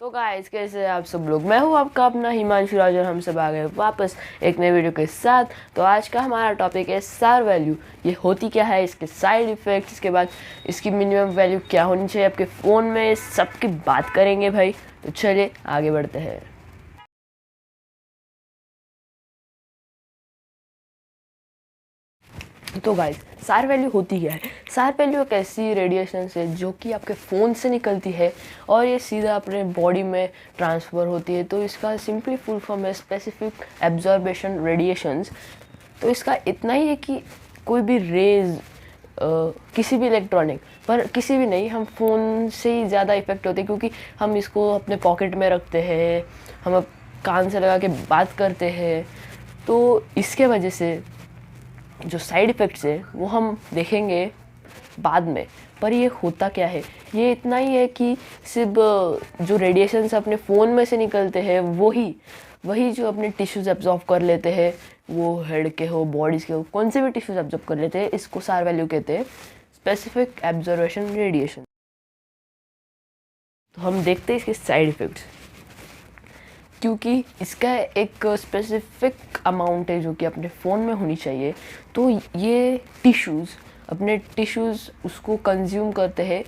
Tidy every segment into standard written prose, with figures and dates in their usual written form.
तो गाइस कैसे हैं आप सब लोग। मैं हूं आपका अपना हिमांशु राज और हम सब आ गए वापस एक नए वीडियो के साथ। तो आज का हमारा टॉपिक है सार वैल्यू। ये होती क्या है, इसके साइड इफ़ेक्ट्स, इसके बाद इसकी मिनिमम वैल्यू क्या होनी चाहिए आपके फ़ोन में, सबकी बात करेंगे भाई। तो चलिए आगे बढ़ते हैं। तो गाइस सार वैल्यू होती क्या है। सार वैल्यू एक ऐसी रेडिएशन है जो कि आपके फ़ोन से निकलती है और ये सीधा अपने बॉडी में ट्रांसफ़र होती है। तो इसका सिंपली फुल फॉर्म है स्पेसिफिक एब्जॉर्बेशन रेडिएशंस। तो इसका इतना ही है कि कोई भी रेज किसी भी इलेक्ट्रॉनिक पर किसी भी नहीं, हम फ़ोन से ही ज़्यादा इफ़ेक्ट होते हैं क्योंकि हम इसको अपने पॉकेट में रखते हैं, हम कान से लगा के बात करते हैं। तो इसके वजह से जो साइड इफ़ेक्ट्स है वो हम देखेंगे बाद में। पर ये होता क्या है, ये इतना ही है कि सिर्फ जो रेडिएशंस अपने फ़ोन में से निकलते हैं वही जो अपने टिश्यूज़ एब्जॉर्ब कर लेते हैं, वो हेड के हो, बॉडीज़ के हो, कौन से भी टिश्यूज़ एब्जॉर्ब कर लेते हैं। इसको सार वैल्यू कहते हैं, स्पेसिफिक एब्जॉर्बेशन रेडिएशन। तो हम देखते हैं इसके साइड इफ़ेक्ट्स, क्योंकि इसका एक स्पेसिफिक अमाउंट है जो कि अपने फ़ोन में होनी चाहिए। तो ये अपने टिश्यूज़ उसको कंज्यूम करते हैं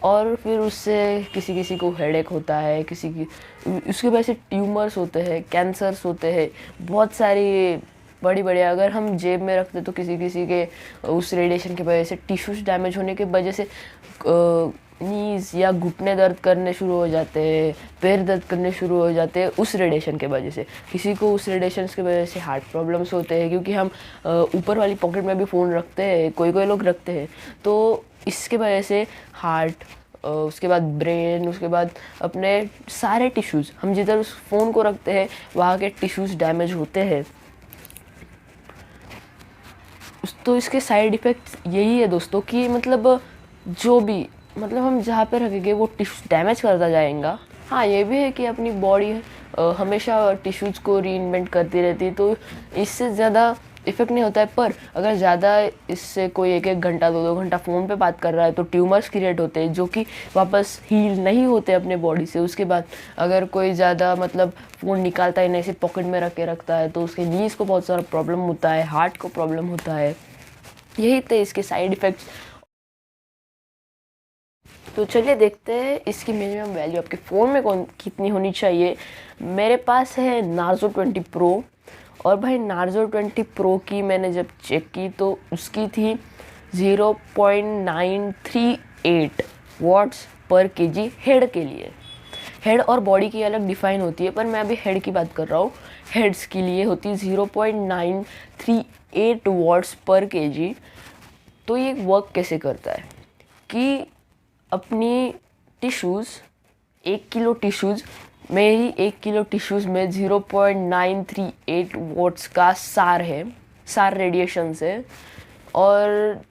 और फिर उससे किसी को हेडेक होता है, उसकी वजह से ट्यूमर्स होते हैं, कैंसर्स होते हैं, बहुत सारी बड़ी अगर हम जेब में रखते तो किसी के उस रेडिएशन की वजह से टिश्यूज़ डैमेज होने की वजह से नीज़ या घुटने दर्द करने शुरू हो जाते हैं, पैर दर्द करने शुरू हो जाते हैं उस रेडिएशन के वजह से। किसी को उस रेडिएशन की वजह से हार्ट प्रॉब्लम्स होते हैं, क्योंकि हम ऊपर वाली पॉकेट में भी फ़ोन रखते हैं, कोई लोग रखते हैं। तो इसके वजह से हार्ट, उसके बाद ब्रेन, उसके बाद अपने सारे टिश्यूज़, हम जिधर उस फ़ोन को रखते हैं वहाँ के टिश्यूज़ डैमेज होते हैं। तो इसके साइड इफ़ेक्ट्स यही है दोस्तों कि हम जहाँ पे रखेंगे वो टिश्यूज़ डैमेज करता जाएगा। हाँ, ये भी है कि अपनी बॉडी हमेशा टिश्यूज़ को रीइन्वेंट करती रहती है, तो इससे ज़्यादा इफ़ेक्ट नहीं होता है। पर अगर ज़्यादा इससे कोई एक घंटा 2 घंटा फ़ोन पे बात कर रहा है तो ट्यूमर्स क्रिएट होते हैं जो कि वापस हील नहीं होते अपने बॉडी से। उसके बाद अगर कोई ज़्यादा फ़ोन निकालता है नहीं, से पॉकेट में रखता है, तो उसके नीज़ को बहुत सारा प्रॉब्लम होता है, हार्ट को प्रॉब्लम होता है। यही थे इसके साइड इफ़ेक्ट्स। तो चलिए देखते हैं इसकी मिनिमम वैल्यू आपके फ़ोन में कितनी होनी चाहिए। मेरे पास है नार्ज़ो 20 प्रो, और भाई नार्ज़ो 20 प्रो की मैंने जब चेक की तो उसकी थी 0.938 वॉट्स पर केजी हेड के लिए। हेड और बॉडी की अलग डिफ़ाइन होती है, पर मैं अभी हेड की बात कर रहा हूँ। हेड्स के लिए होती है 0.938 वॉट्स पर केजी। तो ये वर्क कैसे करता है कि अपनी टिश्यूज़, 1 किलो टिश्यूज़, मेरी 1 किलो टिश्यूज़ में 0.938 वॉट्स का सार रेडिएशन है। और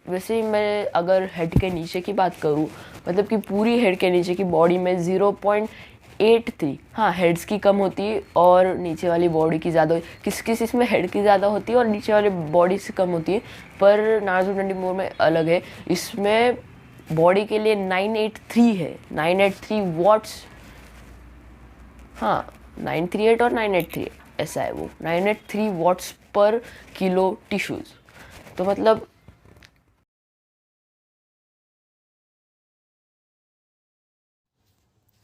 वैसे ही मैं अगर हेड के नीचे की बात करूँ, कि पूरी हेड के नीचे की बॉडी में 0.83, हाँ हेड्स की कम होती है और नीचे वाली बॉडी की ज़्यादा, किस इसमें हेड की ज़्यादा होती है और नीचे वाली बॉडी से कम होती है। पर नार्ज़ो 24 में अलग है, इसमें बॉडी के लिए 983 है, 983 वॉट्स। हाँ, 938 और 983 ऐसा है, वो 983 वॉट्स पर किलो टिश्यूज़।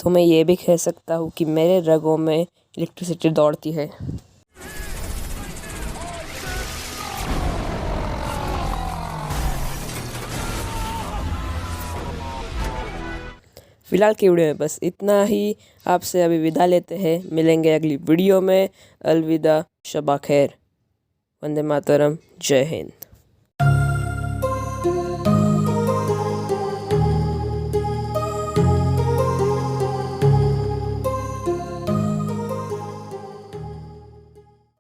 तो मैं ये भी कह सकता हूँ कि मेरे रगों में इलेक्ट्रिसिटी दौड़ती है। फ़िलहाल की वीडियो में बस इतना ही। आपसे अभी विदा लेते हैं, मिलेंगे अगली वीडियो में। अलविदा, शबा खैर, वंदे मातरम, जय हिंद।